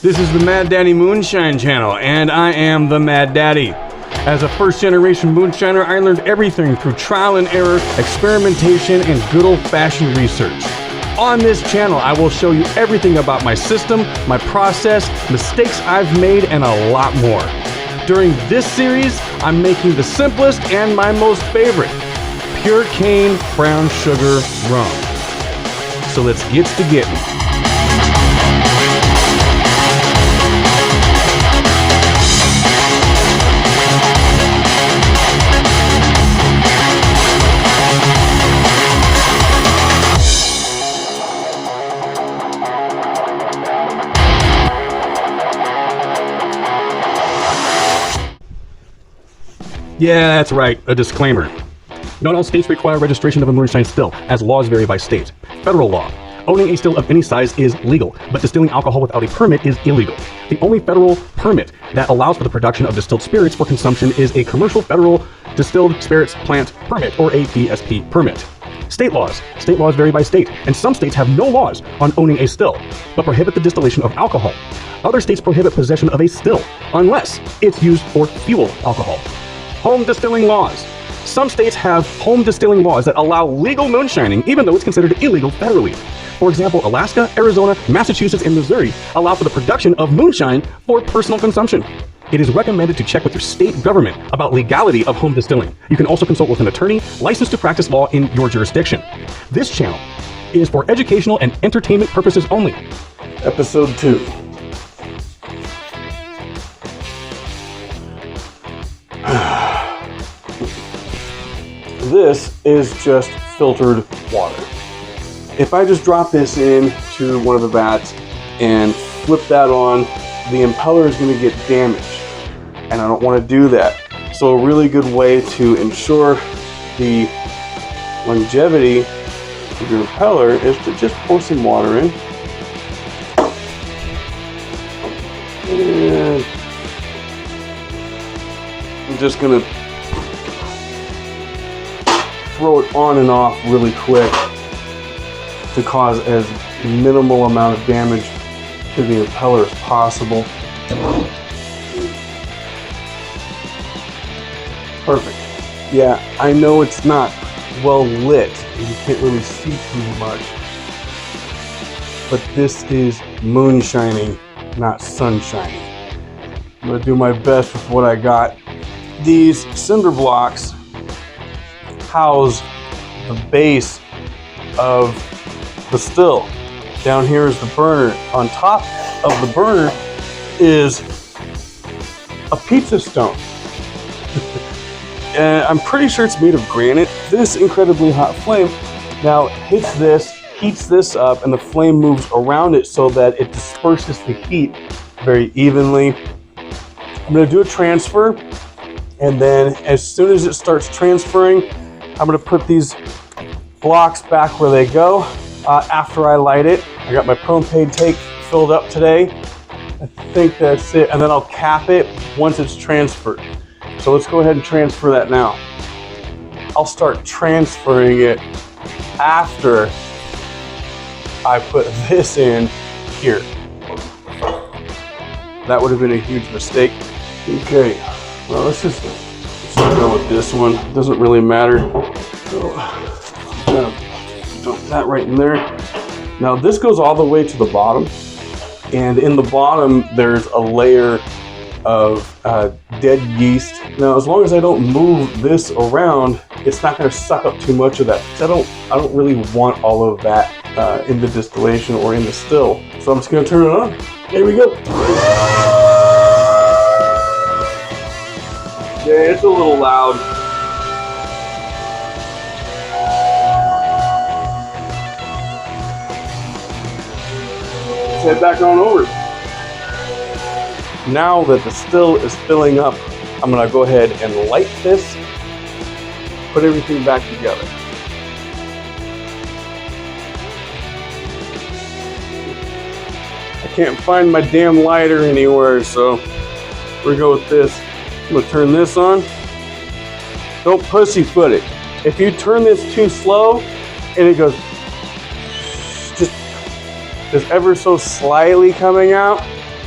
This is the Mad Daddy Moonshine channel, and I am the Mad Daddy. As a first-generation moonshiner, I learned everything through trial and error, experimentation, and good old-fashioned research. On this channel, I will show you everything about my system, my process, mistakes I've made, and a lot more. During this series, I'm making the simplest and my most favorite, pure cane brown sugar rum. So let's get to getting. Yeah, that's right, a disclaimer. Not all states require registration of a moonshine still, as laws vary by state. Federal law. Owning a still of any size is legal, but distilling alcohol without a permit is illegal. The only federal permit that allows for the production of distilled spirits for consumption is a commercial federal distilled spirits plant permit, or a DSP permit. State laws. State laws vary by state, and some states have no laws on owning a still, but prohibit the distillation of alcohol. Other states prohibit possession of a still, unless it's used for fuel alcohol. Home distilling laws. Some states have home distilling laws that allow legal moonshining, even though it's considered illegal federally. For example, Alaska, Arizona, Massachusetts, and Missouri allow for the production of moonshine for personal consumption. It is recommended to check with your state government about legality of home distilling. You can also consult with an attorney licensed to practice law in your jurisdiction. This channel is for educational and entertainment purposes only. Episode 2. This is just filtered water. If I just drop this into one of the vats and flip that on, the impeller is going to get damaged, and I don't want to do that. So a really good way to ensure the longevity of your impeller is to just pour some water in. And I'm just going to throw it on and off really quick to cause as minimal amount of damage to the impeller as possible. Perfect. Yeah, I know it's not well lit. You can't really see too much. But this is moonshining, not sunshining. I'm gonna do my best with what I got. These cinder blocks house the base of the still. Down here is the burner. On top of the burner is a pizza stone. And I'm pretty sure it's made of granite. This incredibly hot flame now hits this, heats this up, and the flame moves around it so that it disperses the heat very evenly. I'm going to do a transfer, and then as soon as it starts transferring, I'm going to put these blocks back where they go after I light it. I got my propane tank filled up today. I think that's it. And then I'll cap it once it's transferred. So let's go ahead and transfer that now. I'll start transferring it after I put this in here. That would have been a huge mistake. Okay, well let's just go with this one. It doesn't really matter. So, dump that right in there. Now this goes all the way to the bottom, and in the bottom there's a layer of dead yeast. Now as long as I don't move this around, it's not going to suck up too much of that, because I don't really want all of that in the distillation or in the still. So I'm just going to turn it on. Here we go. Yeah, it's a little loud. Let's head back on over. Now that the still is filling up, I'm gonna go ahead and light this, put everything back together. I can't find my damn lighter anywhere, so we're gonna go with this. I'm gonna turn this on. Don't pussyfoot it. If you turn this too slow and it goes just ever so slightly coming out,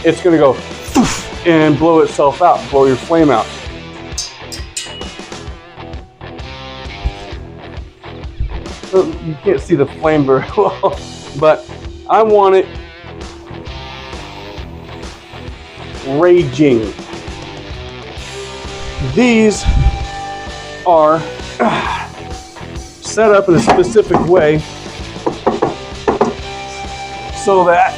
it's gonna go and blow itself out, blow your flame out. So you can't see the flame very well, but I want it raging. These are set up in a specific way so that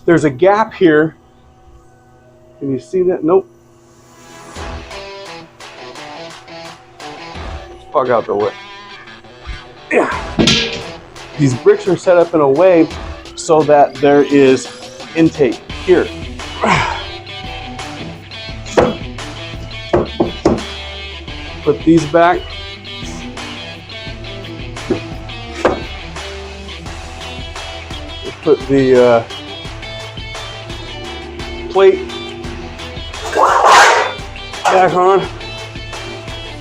there's a gap here. Can you see that? Nope. Fuck out the way. Yeah. These bricks are set up in a way so that there is intake here. Put these back. Put the plate back on.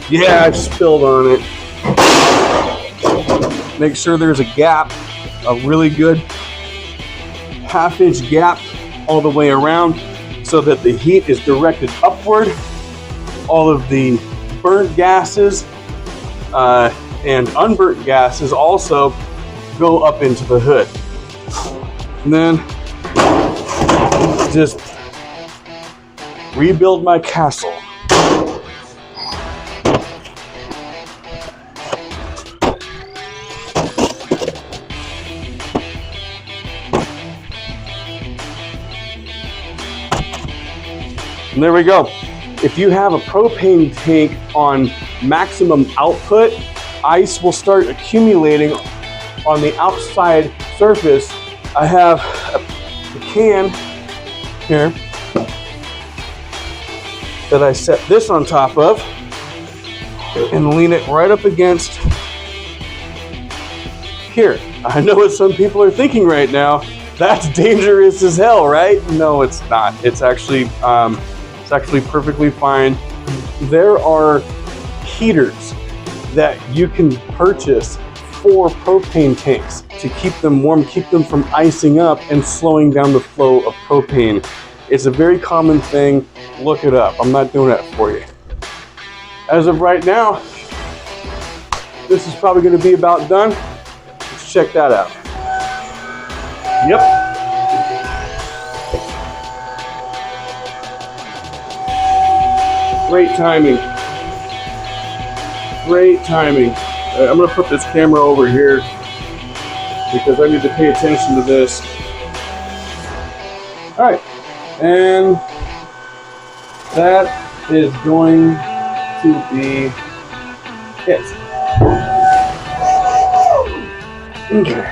Yeah, I've spilled on it. Make sure there's a gap, a really good half-inch gap all the way around so that the heat is directed upward. All of the burnt gases and unburnt gases also go up into the hood. And then just rebuild my castle. And there we go. If you have a propane tank on maximum output, ice will start accumulating on the outside surface. I have a can here that I set this on top of and lean it right up against here. I know what some people are thinking right now. That's dangerous as hell, right? No, it's not. It's actually perfectly fine. There are heaters that you can purchase for propane tanks to keep them warm, keep them from icing up and slowing down the flow of propane. It's a very common thing. Look it up. I'm not doing that for you. As of right now, this is probably going to be about done. Let's check that out. Yep. Great timing. Great timing. I'm going to put this camera over here because I need to pay attention to this. All right, and that is going to be it. Okay.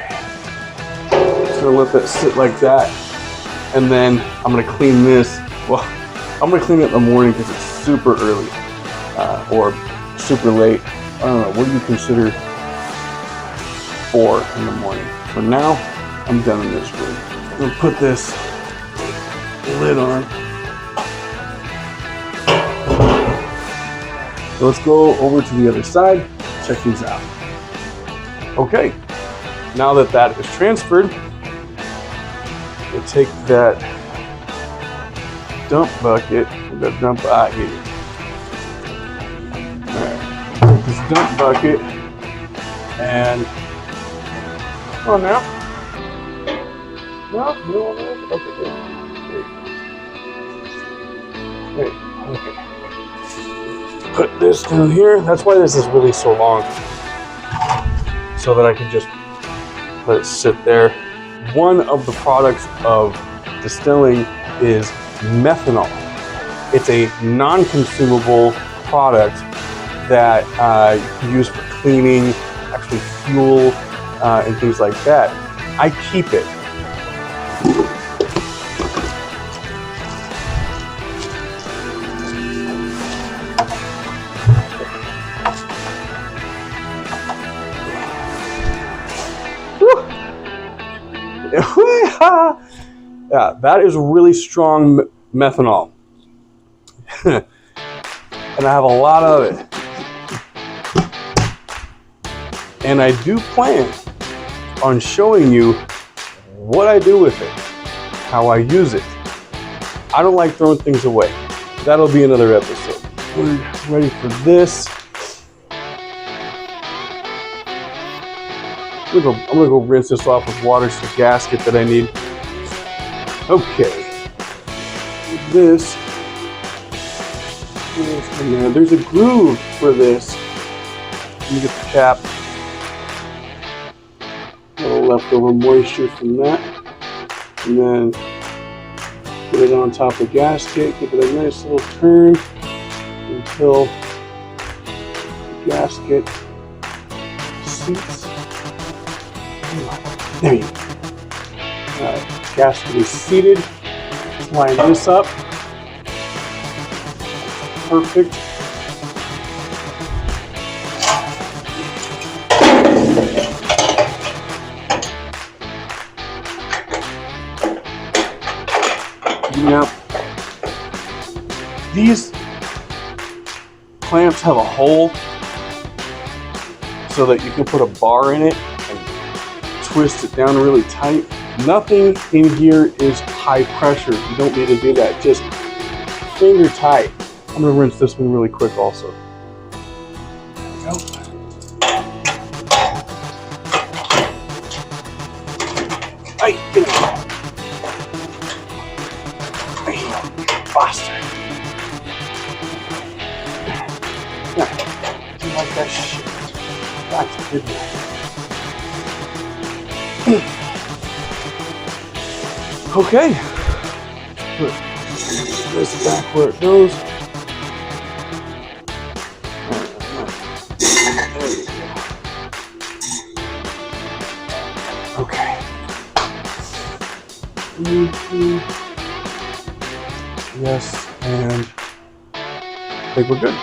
Just going to let that sit like that, and then I'm going to clean this. Well, I'm going to clean it in the morning because it's super early or super late. I don't know, what do you consider 4 in the morning? For now, I'm done in this room. I'm gonna put this lid on. So let's go over to the other side, check these out. Okay, now that that is transferred, we'll take that dump bucket, the dump out here. Alright, this dump bucket and oh now. No, okay. Okay. Put this down here. That's why this is really so long. So that I can just let it sit there. One of the products of distilling is methanol. It's a non-consumable product that you can use for cleaning, actually fuel, and things like that. I keep it. Yeah, that is really strong methanol. And I have a lot of it. And I do plan on showing you what I do with it, how I use it. I don't like throwing things away. That'll be another episode. We're ready for this. I'm gonna go rinse this off with water. It's the gasket that I need. Okay. This. And then there's a groove for this. Let me get the cap. A little leftover moisture from that. And then put it on top of the gasket. Give it a nice little turn until the gasket seats. There you go. Alright, gasket is seated. Let's line this up. Perfect. Now, these clamps have a hole so that you can put a bar in it and twist it down really tight. Nothing in here is high pressure. You don't need to do that. Just finger tight. I'm going to rinse this one really quick also. There we go. Hey, get it. Faster. Do you like that shit? That's a good one. Okay. Put this back where it goes. There we go. Okay. Yes, and I think we're good.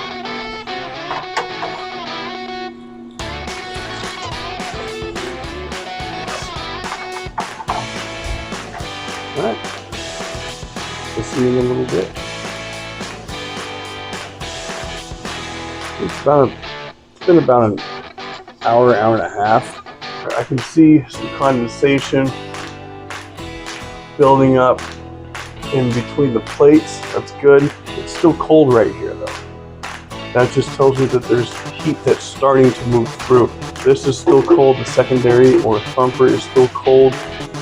All right. We'll see you in a little bit. It's been about an hour and a half. I can see some condensation building up in between the plates. That's good. It's still cold right here though. That just tells me that there's heat that's starting to move through. This is still cold. The secondary or thumper is still cold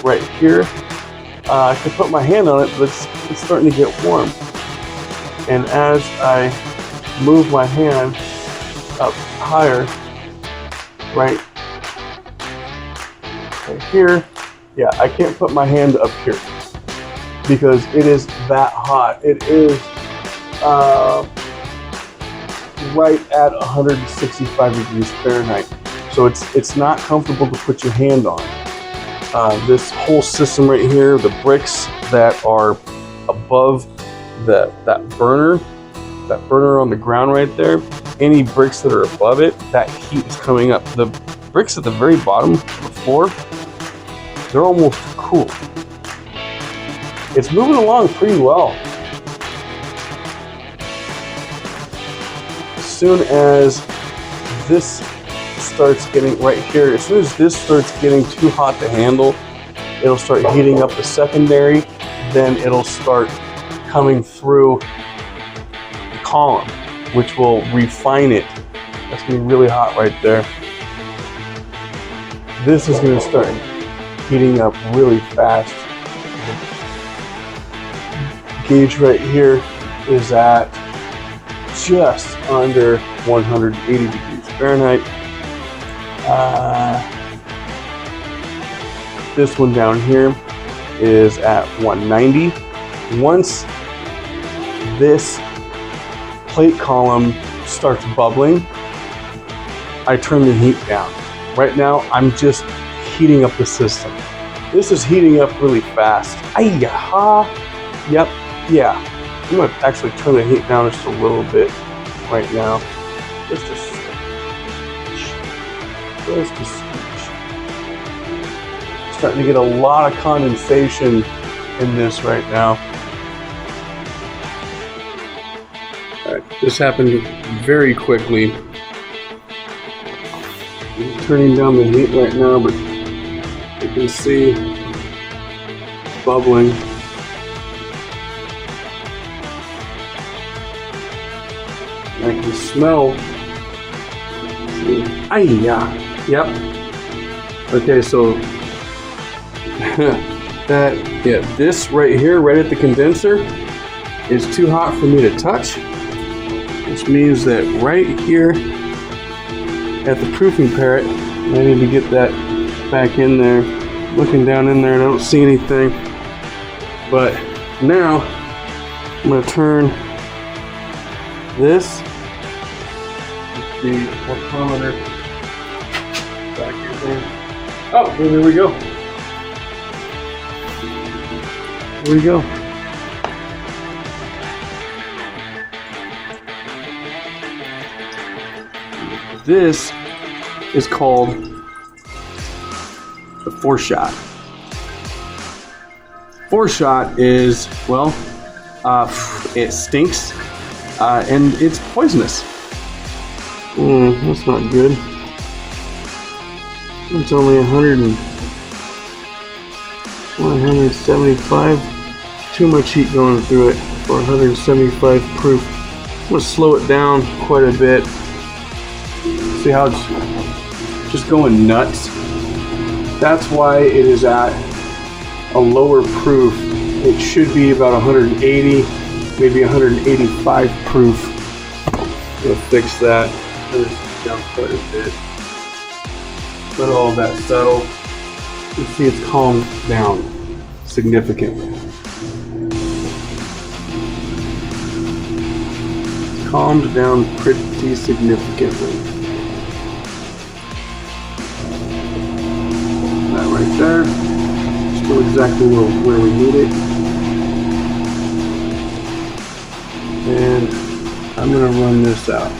right here. I can put my hand on it, but it's starting to get warm. And as I move my hand up higher, right here, yeah, I can't put my hand up here because it is that hot. It is right at 165 degrees Fahrenheit. So it's not comfortable to put your hand on. This whole system right here, the bricks that are above that burner on the ground right there, any bricks that are above it, that heat is coming up. The bricks at the very bottom of the floor, they're almost cool. It's moving along pretty well. As soon as this starts getting right here, as soon as this starts getting too hot to handle, it'll start heating up the secondary, then it'll start coming through the column, which will refine it. That's gonna be really hot right there. This is gonna start heating up really fast. Gauge right here is at just under 180 degrees Fahrenheit. This one down here is at 190. Once this plate column starts bubbling, I turn the heat down. Right now, I'm just heating up the system. This is heating up really fast. Ay-ya-ha. Yep, yeah. I'm gonna actually turn the heat down just a little bit right now. Just a scooch. Starting to get a lot of condensation in this right now. All right, this happened very quickly. I'm turning down the heat right now, but you can see bubbling. I can smell. Yeah. Yep. Okay, so this right here, right at the condenser, is too hot for me to touch, which means that right here at the proofing parrot, I need to get that back in there. Looking down in there, and I don't see anything. But now I'm going to turn this, the micrometer back in there. Oh, there we go. There we go. This is called the 4-shot. 4-shot is, well, it stinks and it's poisonous. That's not good. It's only 175. Too much heat going through it for 175 proof. I'm going to slow it down quite a bit. See how it's just going nuts? That's why it is at a lower proof. It should be about 180, maybe 185 proof. We'll fix that. Turn it down quite a bit. Let all of that settle. You see it's calmed down significantly. Calmed down pretty significantly. That right there. Still exactly where we need it. And I'm going to run this out.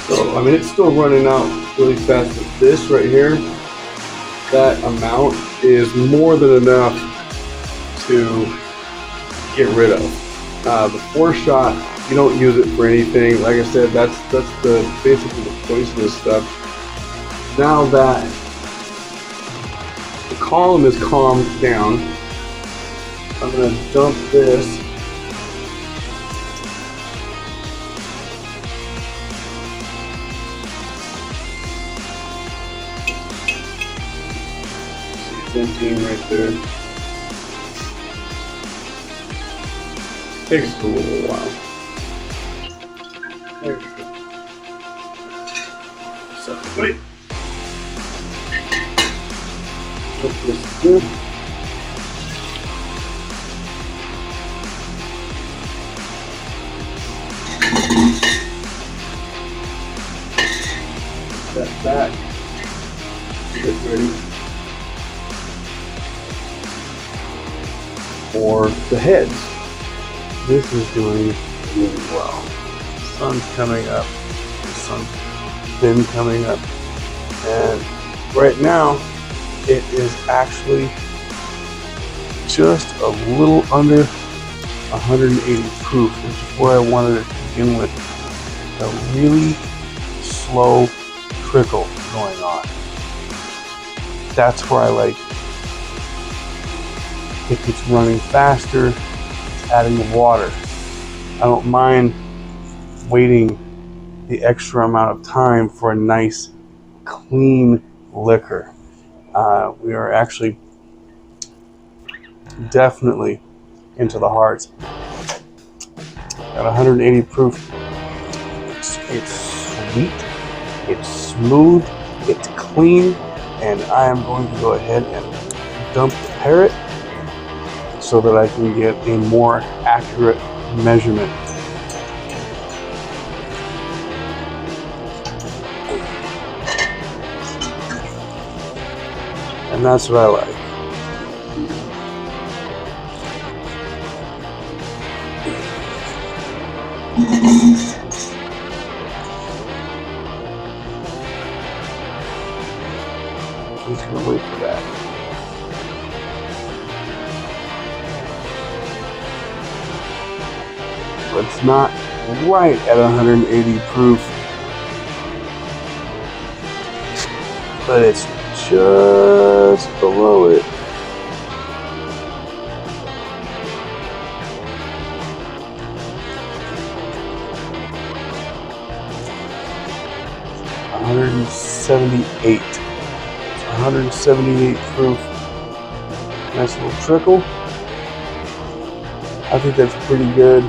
So, I mean, it's still running out really fast, but this right here, that amount is more than enough to get rid of. The 4-shot, you don't use it for anything. Like I said, that's basically the poisonous stuff. Now that the column is calmed down, I'm going to dump this emptying right there. Takes a little while. There we go. So, wait. Put this through. That back. Get ready for the heads. This is doing really well. The sun's coming up. The sun's been coming up. And right now, it is actually just a little under 180 proof, which is where I wanted it to begin with. A really slow trickle going on. That's where I like it. If it's running faster, it's adding water. I don't mind waiting the extra amount of time for a nice, clean liquor. We are actually definitely into the hearts. At 180 proof, it's sweet, it's smooth, it's clean, and I am going to go ahead and dump the parrot so that I can get a more accurate measurement. And that's what I like. I'm just gonna wait for that. But it's not right at 180 proof, but it's just below it. 178. 178 proof. Nice little trickle. I think that's pretty good.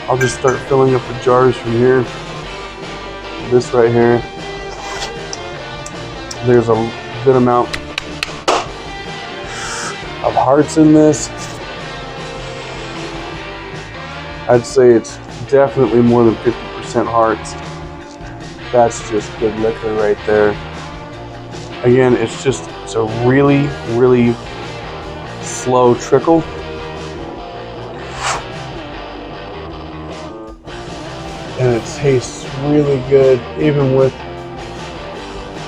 I'll just start filling up the jars from here. This right here. There's a good amount of hearts in this. I'd say it's definitely more than 50% hearts. That's just good liquor right there. Again, it's a really, really slow trickle. And it tastes really good, even with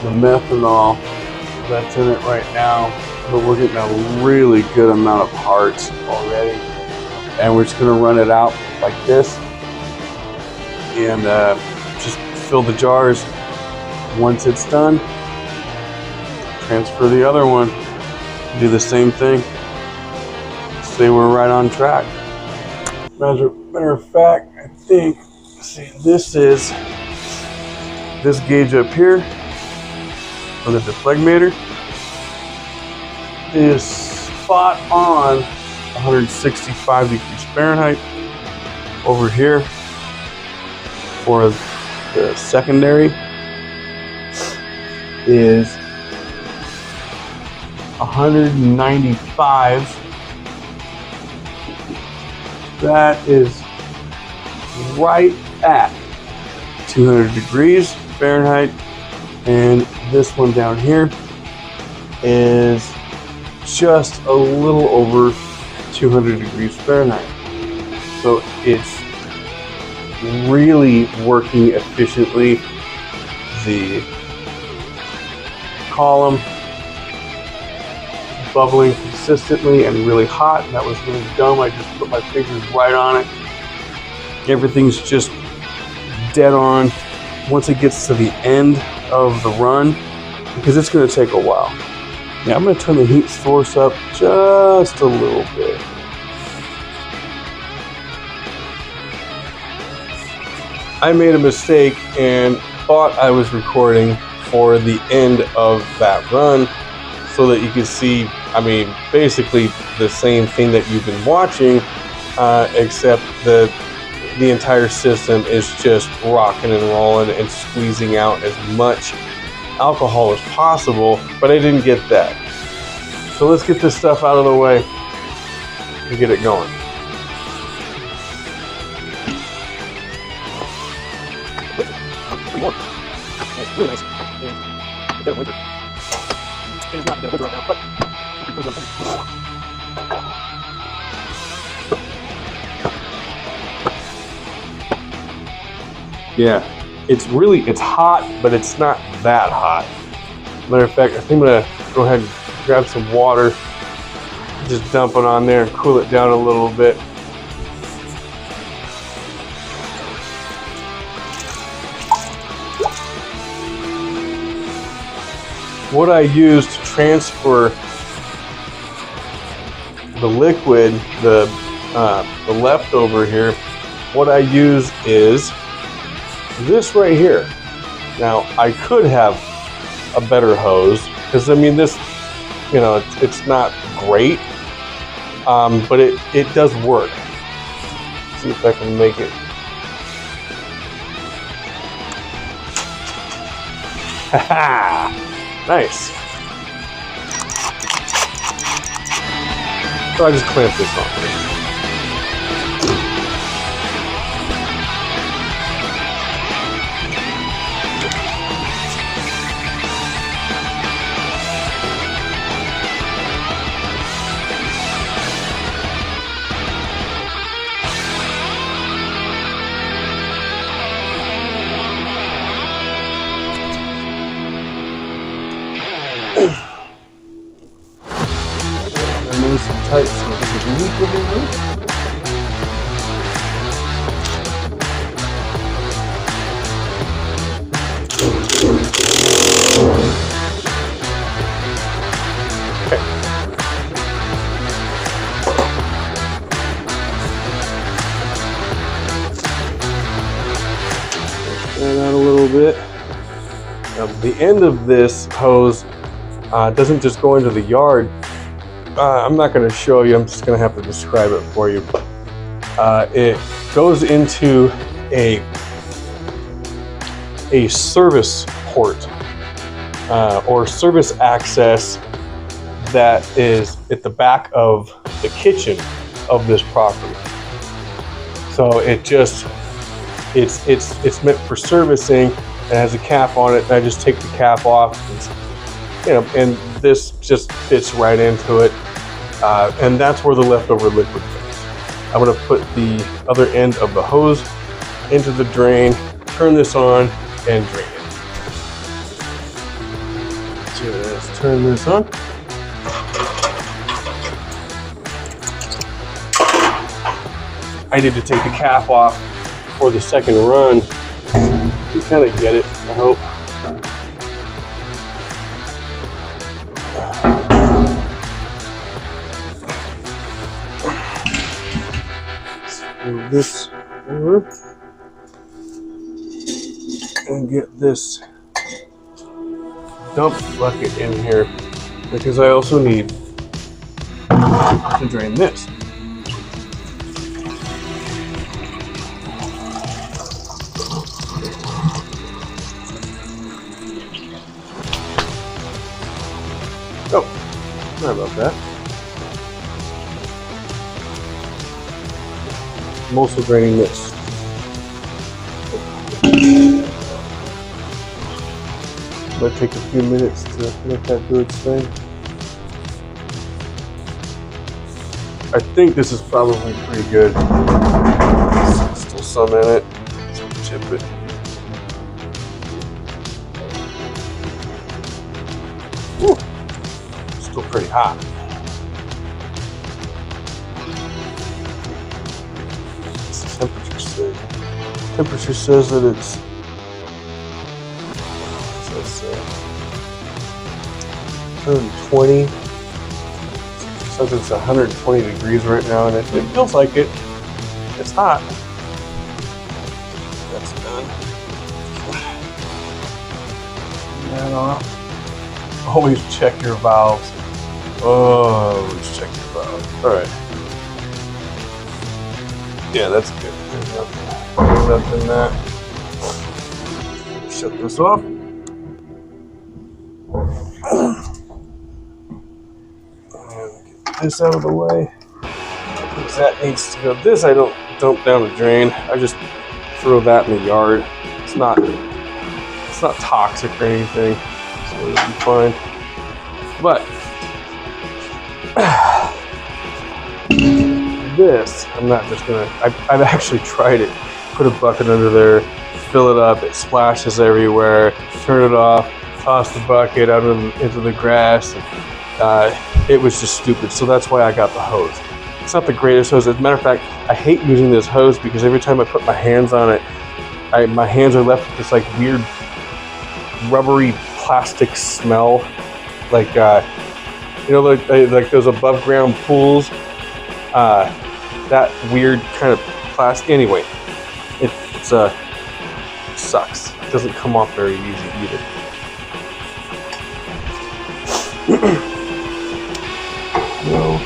the methanol that's in it right now. But we're getting a really good amount of hearts already. And we're just gonna run it out like this and just fill the jars. Once it's done, transfer the other one, do the same thing. Say we're right on track. Matter of fact, I think, see, this gauge up here on the deflegmator is spot on 165 degrees Fahrenheit. Over here for the secondary is 195. That is right at 200 degrees Fahrenheit. And this one down here is just a little over 200 degrees Fahrenheit. So it's really working efficiently. The column bubbling consistently and really hot. That was really dumb. I just put my fingers right on it. Everything's just dead on once it gets to the end of the run, because it's going to take a while. Now I'm going to turn the heat source up just a little bit. I made a mistake and thought I was recording for the end of that run so that you can see, I mean, basically the same thing that you've been watching, except the entire system is just rocking and rolling and squeezing out as much alcohol as possible, but I didn't get that. So let's get this stuff out of the way and get it going. Really nice. Yeah. Dead winter. It's not dead winter right now, but yeah, it's hot, but it's not that hot. Matter of fact, I think I'm gonna go ahead and grab some water, just dump it on there and cool it down a little bit. What I use to transfer the liquid, the leftover here, what I use is this right here. Now, I could have a better hose, because I mean this, you know, it's not great, but it does work. Let's see if I can make it. Haha! Nice. So I just clamp this on. Nice and tight so it doesn't leak a little bit. bit. The end of this hose doesn't just go into the yard. I'm not going to show you, I'm just going to have to describe it for you. It goes into a service port or service access that is at the back of the kitchen of this property. So it's meant for servicing. It has a cap on it, and I just take the cap off, and this just fits right into it, and that's where the leftover liquid goes. I'm going to put the other end of the hose into the drain, turn this on, and drain it. Just turn this on. I need to take the cap off for the second run. You kind of get it, I hope. Let's move this over and get this dump bucket in here because I also need to drain this. Oh, sorry about that. I'm also draining this. Might take a few minutes to let that do its thing. I think this is probably pretty good. Still some in it. So tip it. Woo. Still pretty hot. What's the temperature say? Temperature says that it's 120. Says it's 120 degrees right now, and it feels like it. It's hot. That's done. Turn that off. Always check your valves. Always check your valves. All right. Yeah, that's good. Nothing in that. Shut this off. This out of the way because that needs to go. This I don't dump down the drain. I just throw that in the yard. It's not toxic or anything, so it'll be fine. But this, I'm not just gonna. I've actually tried it. Put a bucket under there, fill it up. It splashes everywhere. Turn it off. Toss the bucket out into the grass. And, it was just stupid, so that's why I got the hose. It's not the greatest hose. As a matter of fact, I hate using this hose because every time I put my hands on it, my hands are left with this like weird rubbery plastic smell, like like those above ground pools. That weird kind of plastic. Anyway, it sucks. It doesn't come off very easy either. No.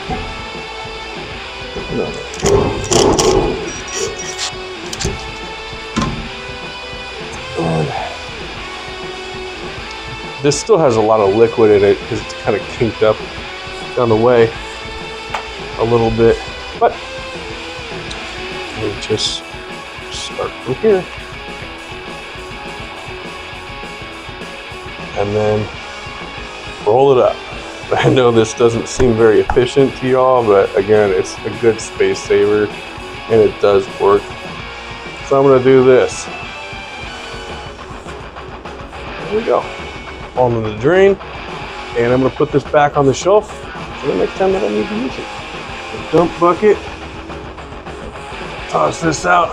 This still has a lot of liquid in it because it's kind of kinked up down the way a little bit, but we'll just start from here and then roll it up. I know this doesn't seem very efficient to y'all, but again, it's a good space saver and it does work. So I'm going to do this. There we go. On the drain, and I'm going to put this back on the shelf for the next time that I need to use it. The dump bucket. Toss this out.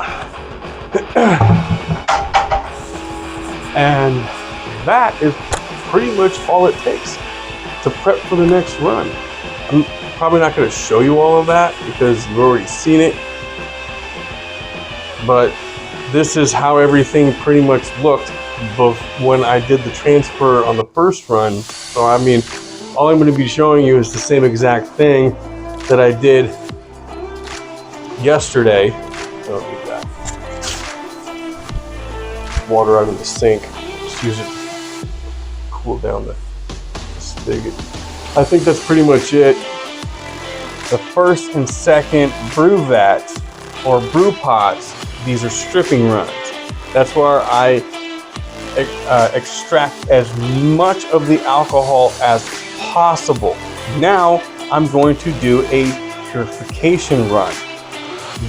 And that is pretty much all it takes to prep for the next run. I'm probably not going to show you all of that because you've already seen it, but this is how everything pretty much looked when I did the transfer on the first run. So I mean, all I'm going to be showing you is the same exact thing that I did yesterday. Oh, look at that. Water out of the sink. Just use it to cool down the spigot. I think that's pretty much it. The first and second brew vats or brew pots, these are stripping runs. That's where I extract as much of the alcohol as possible. Now I'm going to do a purification run.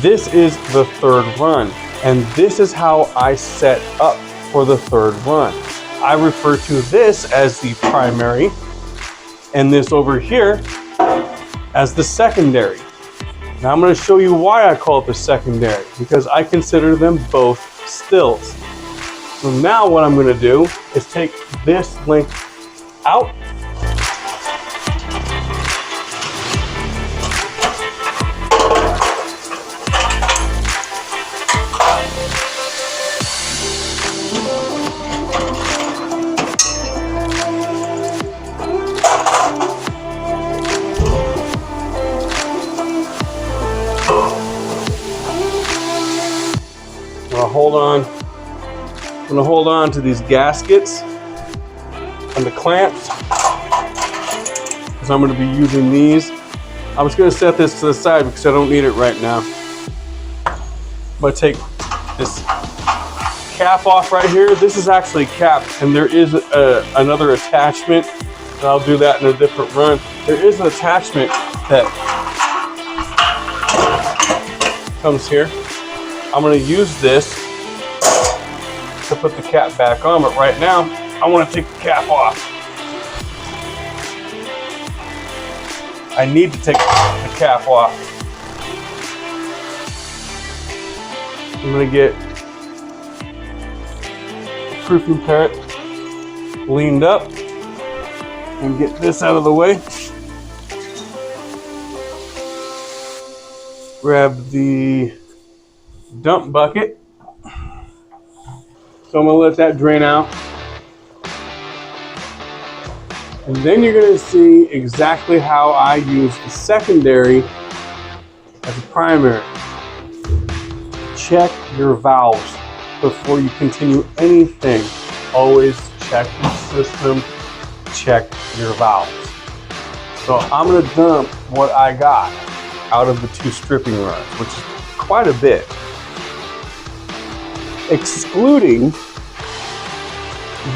This is the third run, and this is how I set up for the third run. I refer to this as the primary, and this over here as the secondary. Now I'm going to show you why I call it the secondary, because I consider them both stills. So now what I'm going to do is take this length out. I'm going to hold on to these gaskets and the clamps because I'm going to be using these. I'm just going to set this to the side because I don't need it right now. I'm going to take this cap off right here. This is actually capped, and there is another attachment, and I'll do that in a different run. There is an attachment that comes here. I'm going to use this to put the cap back on, but right now I want to take the cap off. I need to take the cap off. I'm going to get the proofing parrot leaned up and get this out of the way. Grab the dump bucket. So I'm going to let that drain out. And then you're going to see exactly how I use the secondary as a primary. Check your valves before you continue anything. Always check the system, check your valves. So I'm going to dump what I got out of the 2 stripping runs, which is quite a bit. Excluding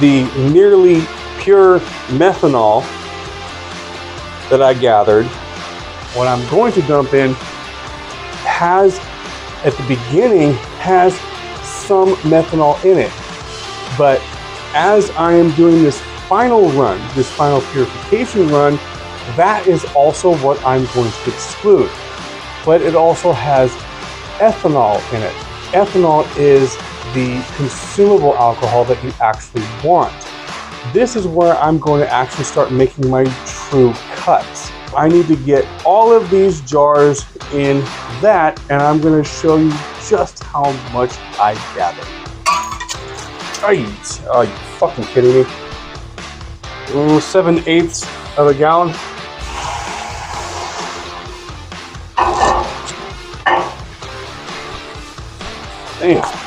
the nearly pure methanol that I gathered, what I'm going to dump in has, at the beginning, has some methanol in it. But as I am doing this final run, this final purification run, that is also what I'm going to exclude. But it also has ethanol in it. Ethanol is the consumable alcohol that you actually want. This is where I'm going to actually start making my true cuts. I need to get all of these jars in that, and I'm going to show you just how much I gather. Are you fucking kidding me? 7/8 of a gallon. Damn.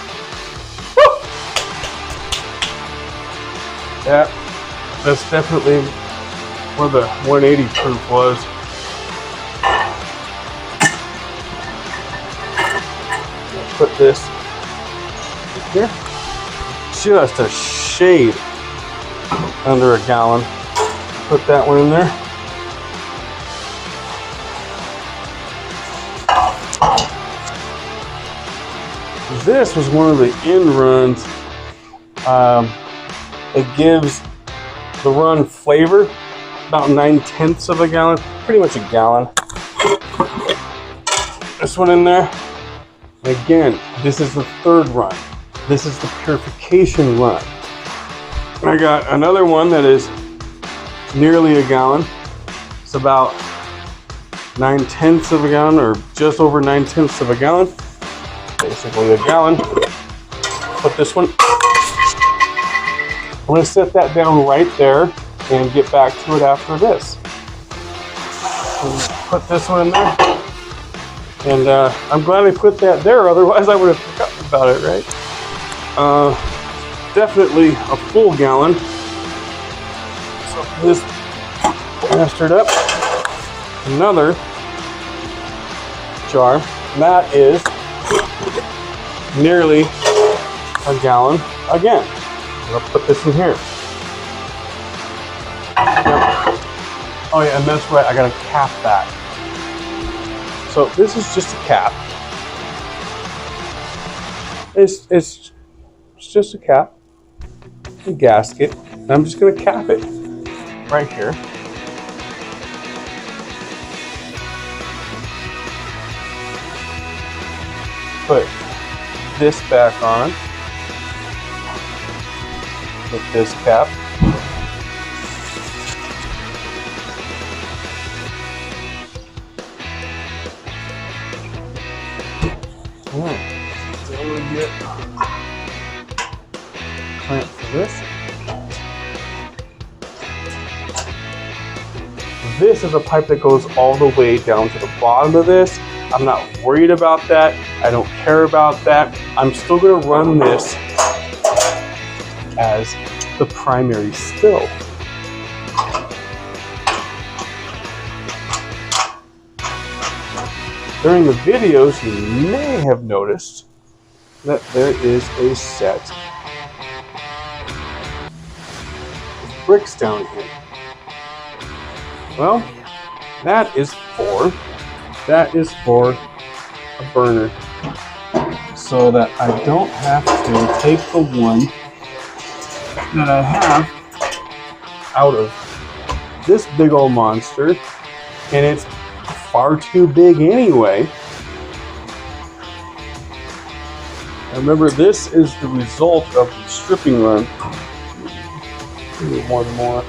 Yeah, that's definitely where the 180 proof was. Put this here, just a shade under a gallon. Put that one in there. This was one of the end runs. It gives the run flavor, about 9/10 of a gallon, pretty much a gallon. This one in there. Again, this is the third run. This is the purification run. I got another one that is nearly a gallon. It's about 9/10 of a gallon, or just over 9/10 of a gallon. Basically a gallon. Put this one I'm going to set that down right there and get back to it after this. Put this one in there. And I'm glad I put that there, otherwise I would have forgotten about it, right? Definitely a full gallon. So this mastered up. Another jar. And that is nearly a gallon again. I'm gonna put this in here. Yep. Oh yeah, and that's right, I gotta cap that. So this is just a cap. It's just a cap, a gasket. And I'm just gonna cap it right here. Put this back on with this cap. So I'm gonna get clamp for this. This is a pipe that goes all the way down to the bottom of this. I'm not worried about that. I don't care about that. I'm still going to run this as the primary still. During the videos, you may have noticed that there is a set of bricks down here. Well, that is for a burner, so that I don't have to take the one that I have out of this big old monster, and it's far too big anyway. And remember, this is the result of the stripping run. Maybe one more.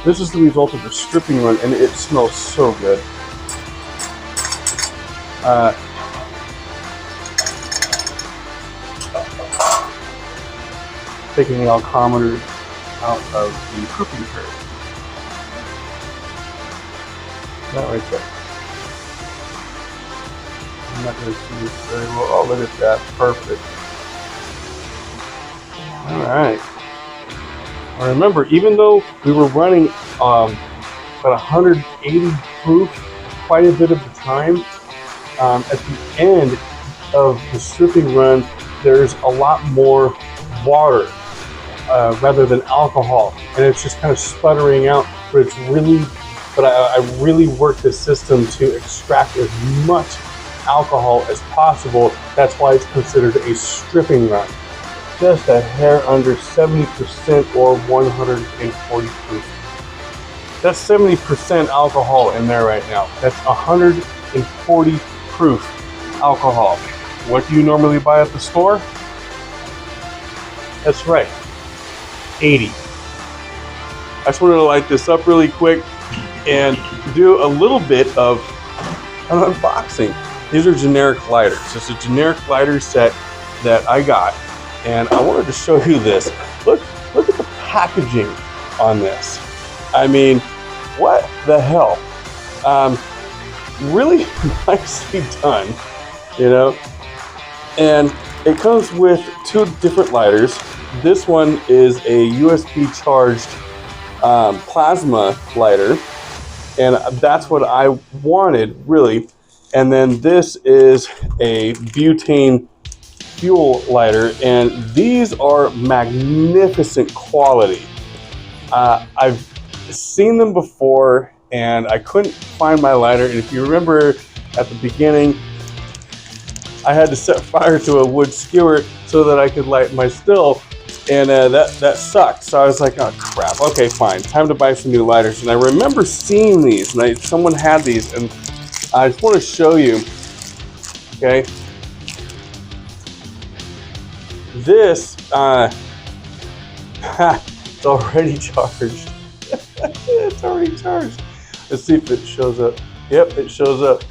This is the result of the stripping run, and it smells so good. Taking the alcometer out of the cooking curve. That right there. I'm not going to see this very well. Oh, look at that. Perfect. Alright. Now remember, even though we were running about 180 proof quite a bit of the time, at the end of the stripping run, there's a lot more water rather than alcohol, and it's just kind of sputtering out. But it's really, I really work this system to extract as much alcohol as possible. That's why it's considered a stripping run. Just a hair under 70% or 140 proof. That's 70% alcohol in there right now. That's 140 proof alcohol. What do you normally buy at the store? That's right, 80. I just wanted to light this up really quick and do a little bit of an unboxing. These are generic lighters. It's a generic lighter set that I got, and I wanted to show you this. Look at the packaging on this. I mean, what the hell? Really nicely done, you know? And it comes with two different lighters. This one is a USB charged plasma lighter, and that's what I wanted, really. And then this is a butane fuel lighter, and these are magnificent quality. I've seen them before, and I couldn't find my lighter. And if you remember at the beginning, I had to set fire to a wood skewer so that I could light my still, and that sucked. So I was like, oh crap, okay, fine, time to buy some new lighters. And I remember seeing these, and someone had these, and I just want to show you, okay? This, it's already charged. It's already charged. Let's see if it shows up. Yep, it shows up.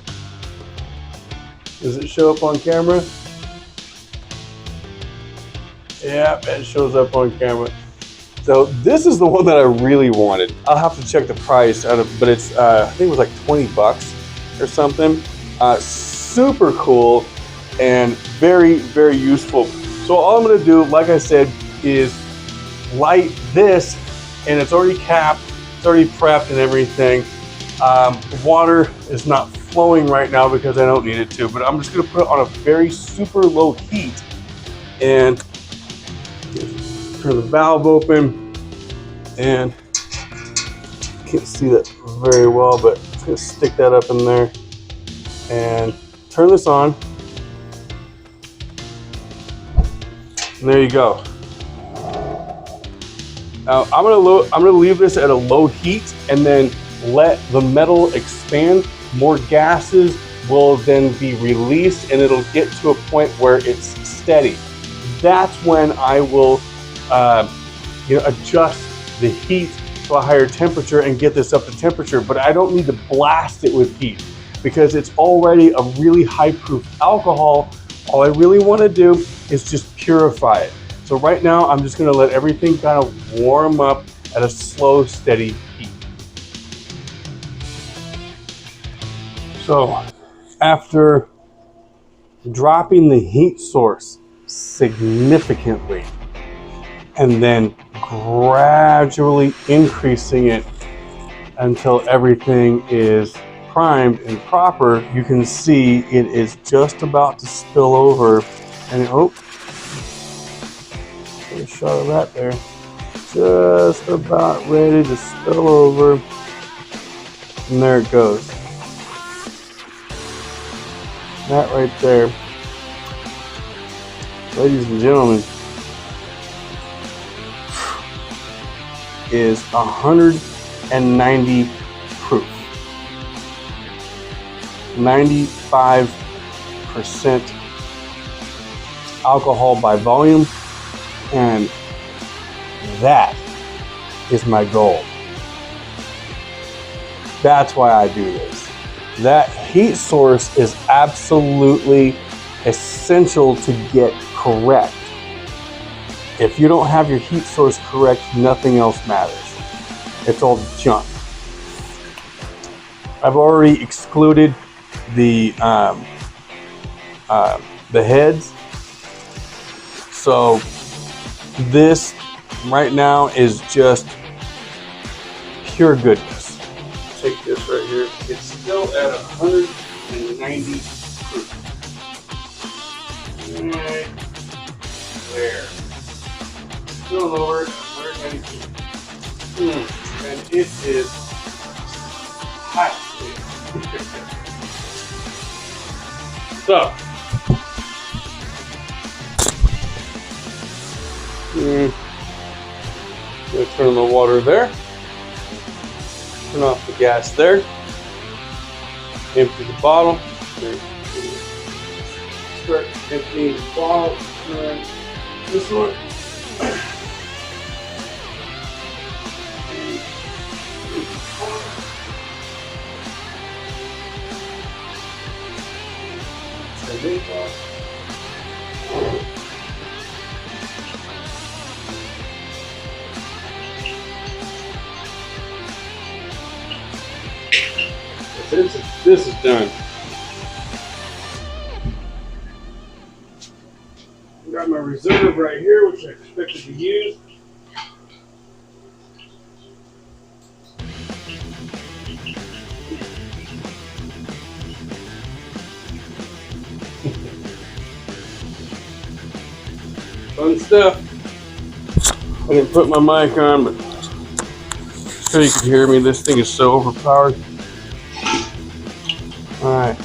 Does it show up on camera? Yep, it shows up on camera. So this is the one that I really wanted. I'll have to check the price out of, but it's I think it was like 20 bucks or something. Super cool and very, very useful. So all I'm gonna do, like I said, is light this, and it's already capped, it's already prepped and everything. Water is not flowing right now because I don't need it to, but I'm just gonna put it on a very super low heat and turn the valve open. And can't see that very well, but I'm gonna stick that up in there and turn this on. And there you go. Now I'm gonna leave this at a low heat and then let the metal expand. More gases will then be released and it'll get to a point where it's steady. That's when I will adjust the heat to a higher temperature and get this up to temperature. But I don't need to blast it with heat because it's already a really high proof alcohol. All I really want to do is just purify it. So right now I'm just going to let everything kind of warm up at a slow, steady heat. So after dropping the heat source significantly and then gradually increasing it until everything is primed and proper, you can see it is just about to spill over. And oh, get a shot of that there. Just about ready to spill over. And there it goes. That right there, ladies and gentlemen, is 190 proof. 95% alcohol by volume, and that is my goal. That's why I do this. That heat source is absolutely essential to get correct. If you don't have your heat source correct, nothing else matters. It's all junk. I've already excluded the heads. So this right now is just pure goodness. Take this right here. It's still at 190 proof. Right there. Still lower at 190 proof. And it is hot. So, gonna turn the water there. Turn off the gas there. Empty the bottle. Start emptying the bottle. And this one. This is done. Got my reserve right here, which I expected to use. Fun stuff. I didn't put my mic on, but I'm sure you could hear me. This thing is so overpowered. Alright.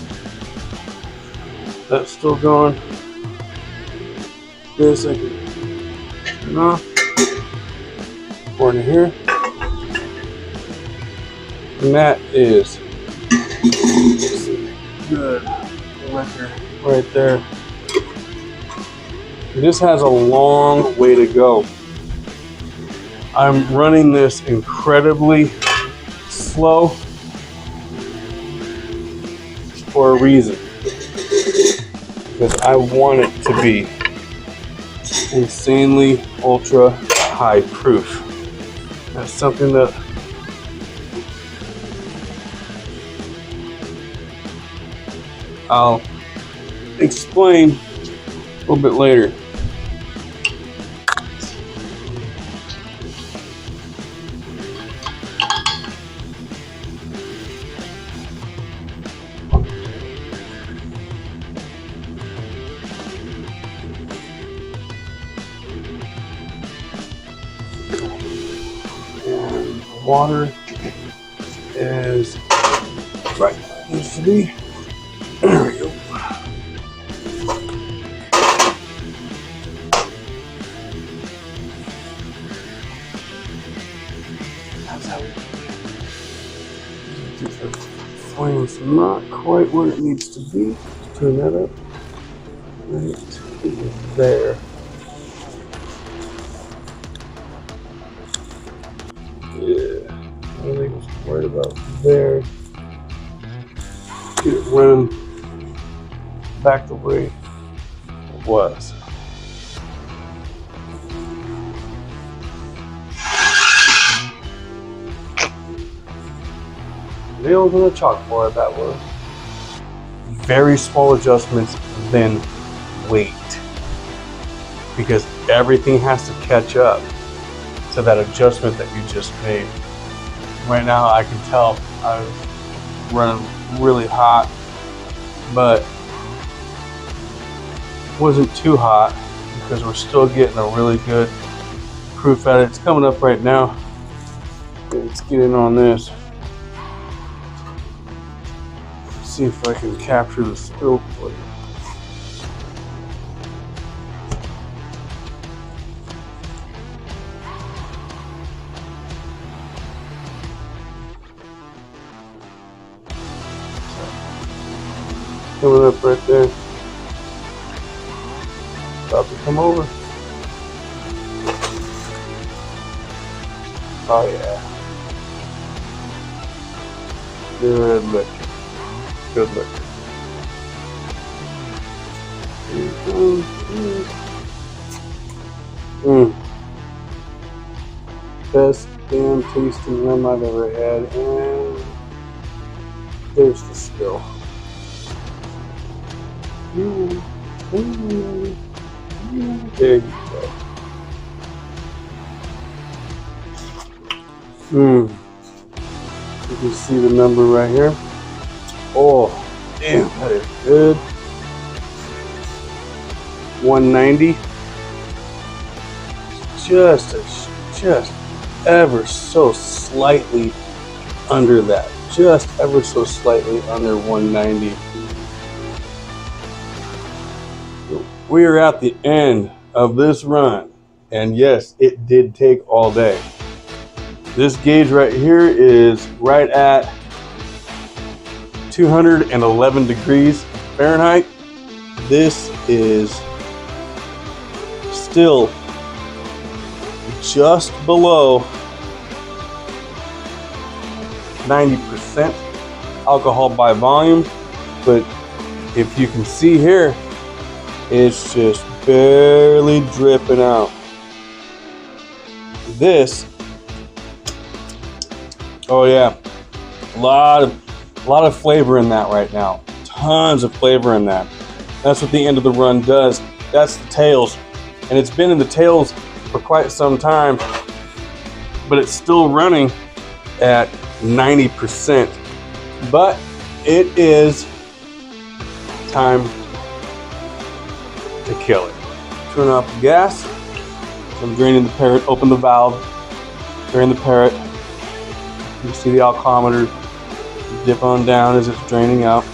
That's still going. This I can turn off. Pour into here. And that is good. Right there. This has a long way to go. I'm running this incredibly slow for a reason. Because I want it to be insanely ultra high proof. That's something that I'll explain a little bit later. And the water is right where it needs to be. There we go. That's how the flame's not quite where it needs to be. Turn that up. Right there. Yeah. I think it's right about there. Get it running back the way it was. Nails on a chalkboard, that was. Very small adjustments, then wait. Because everything has to catch up to that adjustment that you just made. Right now I can tell I was running really hot, but it wasn't too hot because we're still getting a really good proof at it. It's coming up right now. Let's get in on this. See if I can capture the spill plate. Coming up right there. About to come over. Oh yeah. Good liquor. Good liquor. Best damn tasting rum I've ever had, and there's the spill. There you go. You can see the number right here. Oh, damn, that is good. 190. Just ever so slightly under that. Just ever so slightly under 190. We are at the end of this run, and yes, it did take all day. This gauge right here is right at 211 degrees Fahrenheit. This is still just below 90% alcohol by volume, but if you can see here, it's just barely dripping out. This, oh yeah, a lot of flavor in that right now. Tons of flavor in that. That's what the end of the run does. That's the tails, and it's been in the tails for quite some time, but it's still running at 90%. But it is time to kill it. Turn off the gas. I'm draining the parrot. Open the valve. Drain the parrot. You see the alcometer dip on down as it's draining out.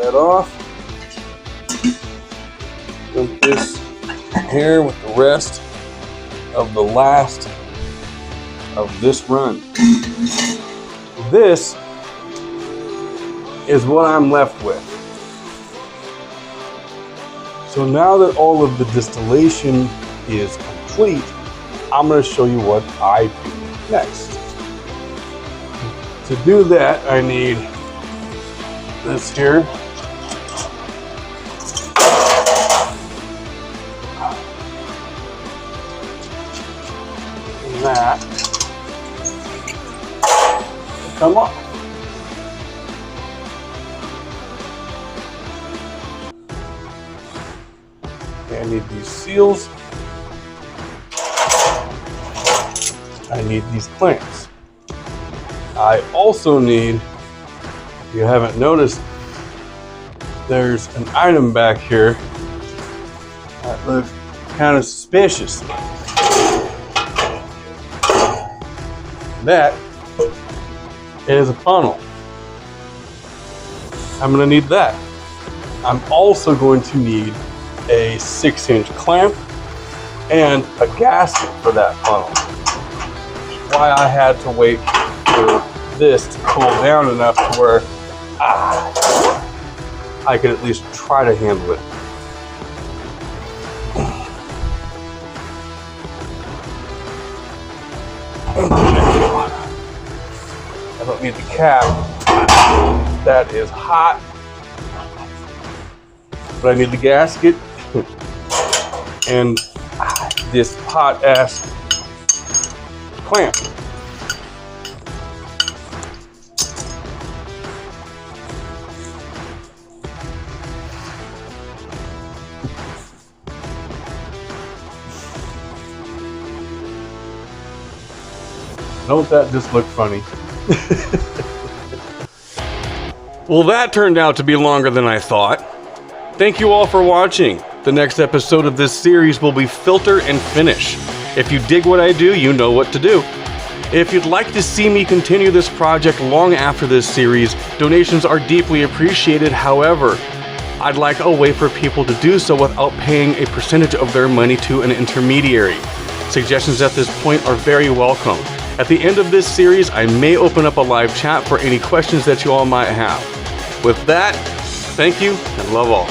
That off. Dump this here with the rest of the last of this run. This is what I'm left with. So now that all of the distillation is complete, I'm going to show you what I do next. To do that, I need this here. And that. Come on. Okay, I need these seals. I need these clamps. I also need, if you haven't noticed, there's an item back here that looks kind of suspicious. That is a funnel. I'm going to need that. I'm also going to need a 6-inch clamp and a gasket for that funnel. Why I had to wait for this to cool down enough to where I could at least try to handle it. I don't need the cap. That is hot. But I need the gasket and this hot ass clamp. Don't that just look funny? Well, that turned out to be longer than I thought. Thank you all for watching. The next episode of this series will be filter and finish. If you dig what I do, you know what to do. If you'd like to see me continue this project long after this series, donations are deeply appreciated. However, I'd like a way for people to do so without paying a percentage of their money to an intermediary. Suggestions at this point are very welcome. At the end of this series, I may open up a live chat for any questions that you all might have. With that, thank you and love all.